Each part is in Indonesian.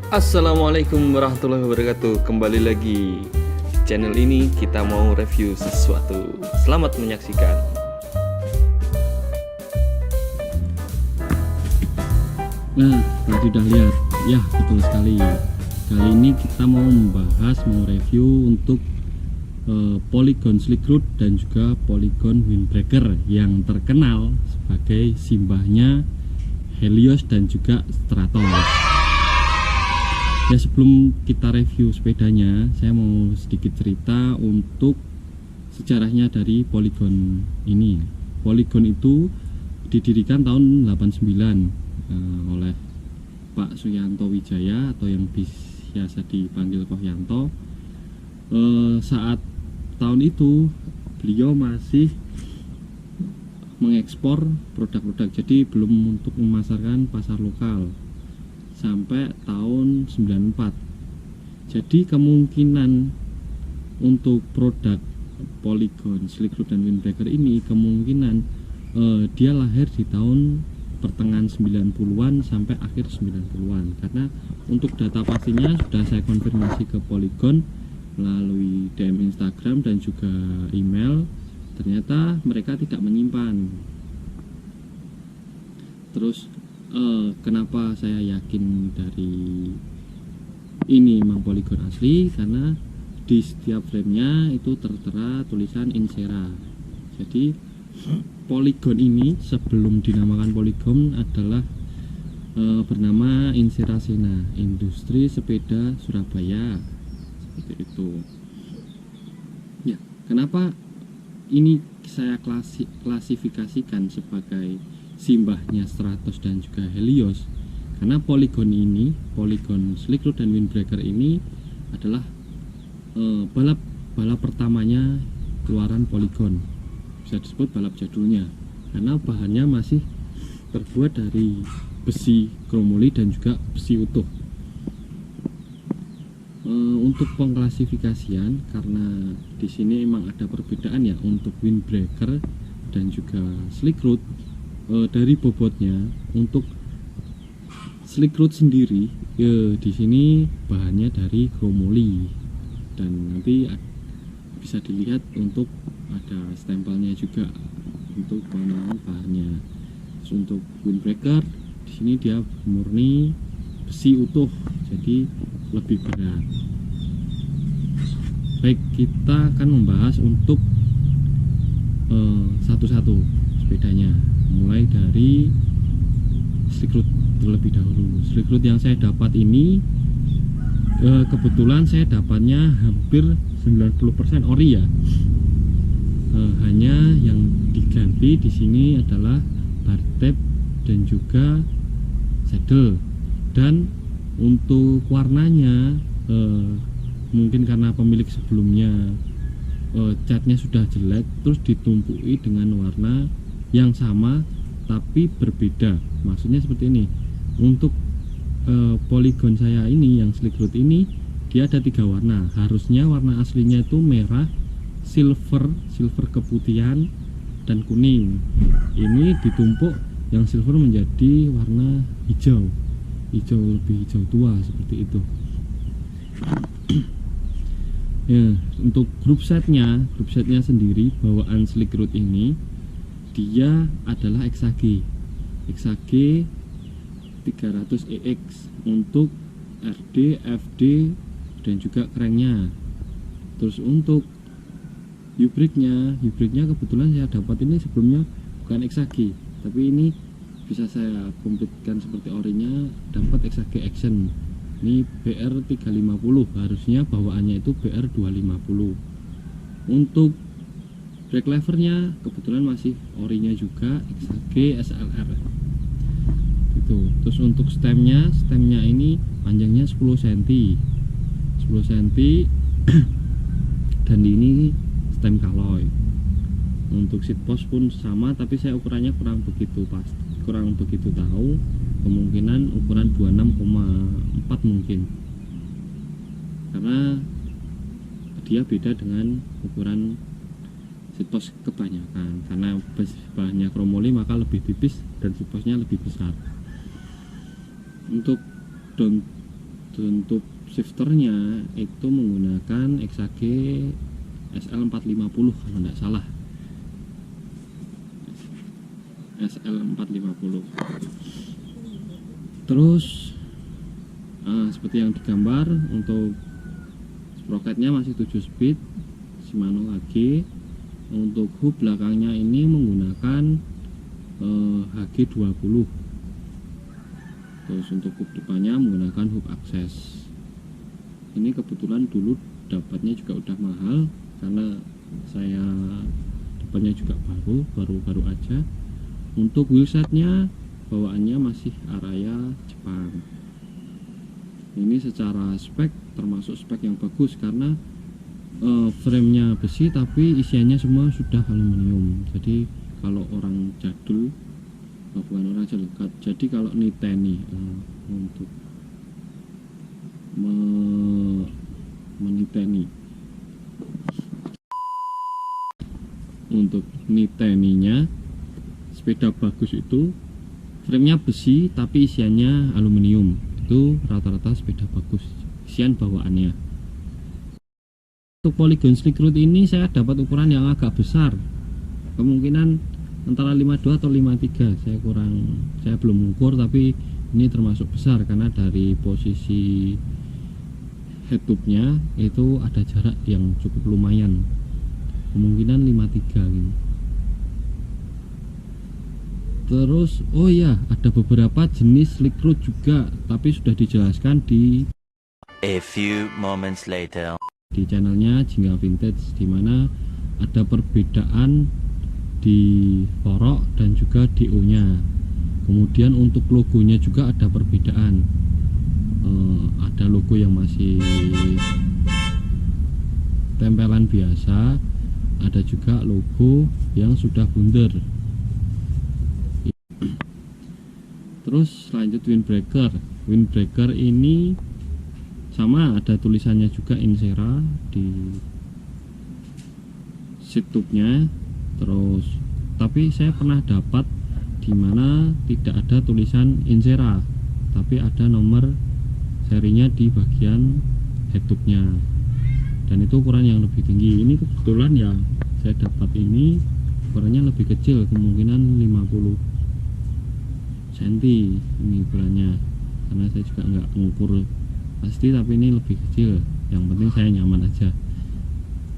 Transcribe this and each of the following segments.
Assalamualaikum warahmatullahi wabarakatuh. Kembali lagi channel ini kita mau review sesuatu. Selamat menyaksikan. Nah, tadi udah lihat. Ya, betul sekali. Kali ini kita mau review untuk Polygon Slickroot dan juga Polygon Windbreaker yang terkenal sebagai simbahnya Helios dan juga Stratos. Ya, sebelum kita review sepedanya, saya mau sedikit cerita untuk sejarahnya dari Polygon ini. Polygon itu didirikan tahun 89 oleh Pak Suyanto Wijaya atau yang biasa dipanggil Koh Yanto. Saat tahun itu beliau masih mengekspor produk-produk, jadi belum untuk memasarkan pasar lokal sampai tahun 94. Jadi kemungkinan untuk produk Polygon Slickroot dan Windbreaker ini kemungkinan dia lahir di tahun pertengahan 90-an sampai akhir 90-an, karena untuk data pastinya sudah saya konfirmasi ke Polygon melalui DM Instagram dan juga email. Ternyata mereka tidak menyimpan. Terus kenapa saya yakin dari ini memang Polygon asli? Karena di setiap framenya itu tertera tulisan Insera. Jadi Polygon ini sebelum dinamakan Polygon adalah bernama Insera Sena, Industri Sepeda Surabaya, seperti itu. Ya, kenapa ini saya klasifikasikan sebagai simbahnya Stratos dan juga Helios? Karena Polygon ini, Polygon Slickroot dan Windbreaker ini adalah balap pertamanya keluaran Polygon, bisa disebut balap jadulnya, karena bahannya masih terbuat dari besi kromoli dan juga besi utuh. Untuk pengklasifikasian, karena di sini memang ada perbedaan ya untuk Windbreaker dan juga Slickroot dari bobotnya. Untuk Slickroot sendiri di sini bahannya dari kromoli, dan nanti bisa dilihat untuk ada stempelnya juga untuk pengenalan bahannya. Terus untuk Windbreaker di sini dia murni besi utuh, jadi lebih berat. Baik, kita akan membahas untuk satu-satu sepedanya, mulai dari Slickroot terlebih dahulu. Slickroot yang saya dapat ini kebetulan saya dapatnya hampir 90% ori ya. Hanya yang diganti di sini adalah bar tab dan juga saddle. Dan untuk warnanya mungkin karena pemilik sebelumnya catnya sudah jelek, terus ditumpui dengan warna yang sama tapi berbeda. Maksudnya seperti ini. Untuk Polygon saya ini yang Slickroot ini, dia ada 3 warna. Harusnya warna aslinya itu merah, silver keputihan, dan kuning. Ini ditumpuk yang silver menjadi warna hijau lebih hijau tua, seperti itu. Ya, untuk grup setnya sendiri, bawaan Slickroot ini dia adalah XAG 300EX untuk RD, FD dan juga cranknya. Terus untuk hybridnya kebetulan saya dapat ini sebelumnya bukan XAG, tapi ini bisa saya komplitkan seperti orinya, dapat XAG Action. Ini BR350, harusnya bawaannya itu BR250. Untuk brake levernya kebetulan masih orinya juga XAG SLR gitu. Terus untuk stemnya ini panjangnya 10 cm dan ini stem Kaloy. Untuk seat post pun sama, tapi saya ukurannya kurang begitu tahu, kemungkinan ukuran 26,4 mungkin, karena dia beda dengan ukuran seat post kebanyakan. Karena bahannya kromoli maka lebih tipis dan seat postnya lebih besar. Untuk Untuk shifternya itu menggunakan XAG SL450 kalau tidak salah, SL450. Terus seperti yang digambar, untuk sprocketnya masih 7 speed Shimano AG. Untuk hub belakangnya ini menggunakan HG20. Terus untuk hub depannya menggunakan hub akses. Ini kebetulan dulu dapatnya juga udah mahal karena saya dapatnya juga baru aja. Untuk wheelsetnya bawaannya masih Araya Jepang. Ini secara spek termasuk spek yang bagus karena framenya besi tapi isiannya semua sudah aluminium. Jadi kalau orang jadul, bukan orang jadul, jadi kalau niteni untuk meniteni, untuk niteninya sepeda bagus itu framenya besi tapi isiannya aluminium, itu rata-rata sepeda bagus isian bawaannya. Untuk Polygon Slick Road ini saya dapat ukuran yang agak besar, kemungkinan antara 52 atau 53, saya belum mengukur, tapi ini termasuk besar karena dari posisi headtubnya itu ada jarak yang cukup lumayan, kemungkinan 53 gitu. Terus oh ya, ada beberapa jenis Slick Road juga, tapi sudah dijelaskan di A few moments later. Di channelnya Jingga Vintage, dimana ada perbedaan di forok dan juga DO nya. Kemudian untuk logonya juga ada perbedaan, ada logo yang masih tempelan biasa, ada juga logo yang sudah bundar. Terus lanjut windbreaker ini sama, ada tulisannya juga Insera di seat tube-nya. Terus tapi saya pernah dapat dimana tidak ada tulisan Insera tapi ada nomor serinya di bagian head tube-nya, dan itu ukuran yang lebih tinggi. Ini kebetulan ya saya dapat ini ukurannya lebih kecil, kemungkinan 50 cm ini ukurannya, karena saya juga nggak mengukur pasti, tapi ini lebih kecil, yang penting saya nyaman aja.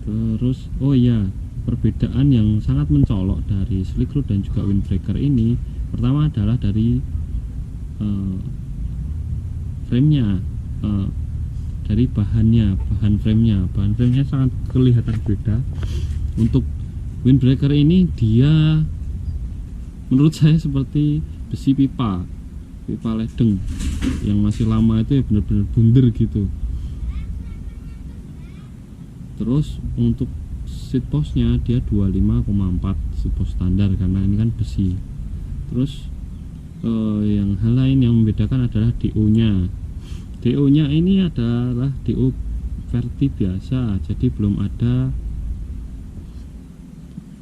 Terus oh iya, perbedaan yang sangat mencolok dari Slick Road dan juga windbreaker ini, pertama adalah dari framenya, dari bahan framenya sangat kelihatan beda. Untuk windbreaker ini dia menurut saya seperti besi pipa ledeng yang masih lama, itu ya benar-benar bundar gitu. Terus untuk seat postnya dia 25,4 seat post standar karena ini kan besi. Terus yang hal lain yang membedakan adalah DO nya. DO nya ini adalah DO verti biasa, jadi belum ada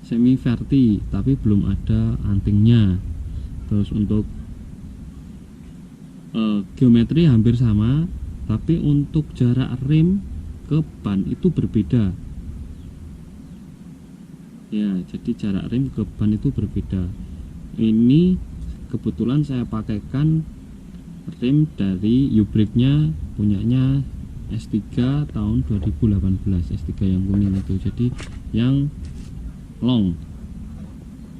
semi verti, tapi belum ada antingnya. Terus untuk geometri hampir sama, tapi untuk jarak rem ke ban itu berbeda ya, jadi jarak rem ke ban itu berbeda. Ini kebetulan saya pakaikan rem dari U-Brake-nya, punyanya S3 tahun 2018, S3 yang kuning itu, jadi yang long.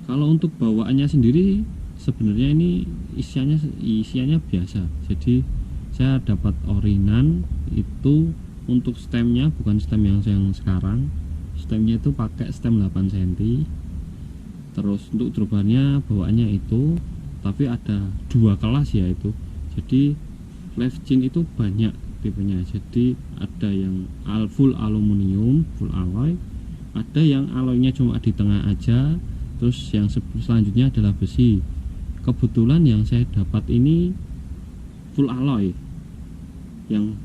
Kalau untuk bawaannya sendiri sebenarnya ini isiannya biasa, jadi saya dapat orinan itu. Untuk stemnya bukan stem yang sekarang, stemnya itu pakai stem 8 cm. Terus untuk dropbarnya bawaannya itu, tapi ada 2 kelas ya itu, jadi left chin itu banyak tipenya, jadi ada yang full aluminium, full alloy, ada yang alloynya cuma di tengah aja, terus yang selanjutnya adalah besi. Kebetulan yang saya dapat ini full alloy. Yang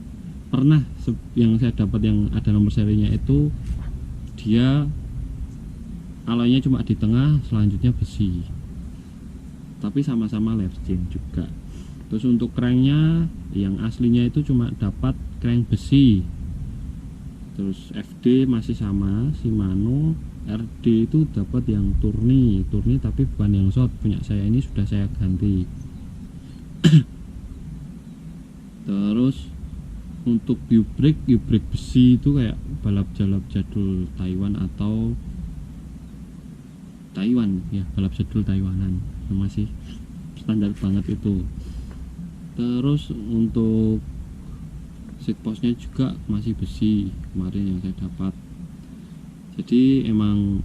saya dapat yang ada nomor serinya itu dia alloynya cuma di tengah, selanjutnya besi, tapi sama-sama left chin juga. Terus untuk cranknya yang aslinya itu cuma dapat crank besi. Terus FD masih sama Shimano. RD itu dapat yang turni tapi bukan yang short, punya saya ini sudah saya ganti. Terus untuk U-brake besi itu kayak balap jadul Taiwan atau Taiwan ya, balap jadul Taiwanan, masih standar banget itu. Terus untuk seat postnya juga masih besi kemarin yang saya dapat. Jadi emang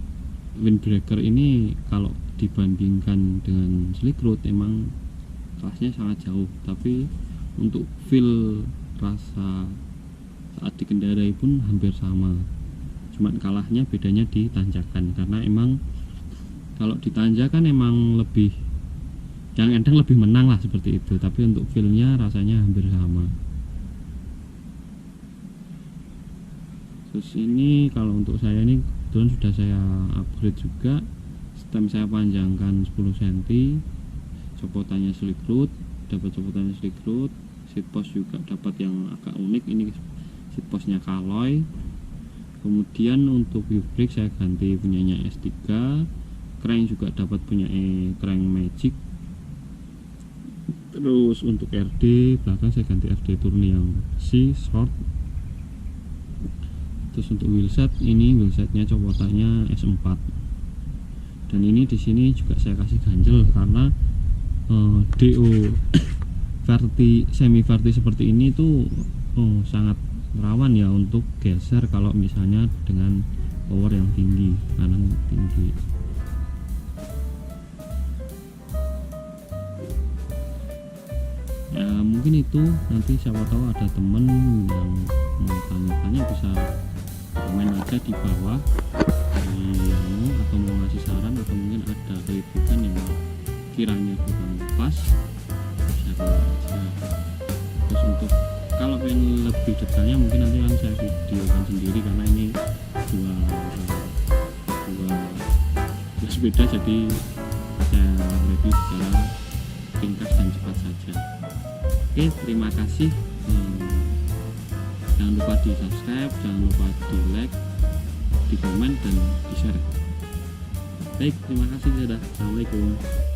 windbreaker ini kalau dibandingkan dengan slick road emang kelasnya sangat jauh, tapi untuk feel rasa saat dikendarai pun hampir sama, cuman kalahnya bedanya di tanjakan, karena emang kalau di tanjakan emang lebih yang enteng lebih menang lah seperti itu, tapi untuk feelnya rasanya hampir sama. Terus ini kalau untuk saya ini kebetulan sudah saya upgrade juga, stem saya panjangkan 10 cm, copotannya slick road, dapat copotannya slick road, seat post juga dapat yang agak unik, ini seat postnya Kaloy. Kemudian untuk U-brake saya ganti punyanya S3, crank juga dapat punya crank Magic. Terus untuk RD belakang saya ganti RD Tourni yang C short. Terus untuk wheelset ini wheelsetnya copotannya S4, dan ini di sini juga saya kasih ganjel karena DO semi verti seperti ini tuh sangat rawan ya untuk geser kalau misalnya dengan power yang tinggi, kanan tinggi. Ya mungkin itu, nanti siapa tahu ada temen yang mau tanya-tanya bisa komen aja di bawah atau mau ngasih saran, atau mungkin ada kritikan yang kiranya kurang pas bisa komen aja. Terus untuk kalau pengen lebih detailnya mungkin nanti akan saya videokan sendiri, karena ini dua sepeda, jadi saya review secara ringkas dan cepat saja. Oke, terima kasih. Jangan lupa di subscribe, jangan lupa di like, di komen, dan di share. Baik, terima kasih. Dadah. Assalamualaikum.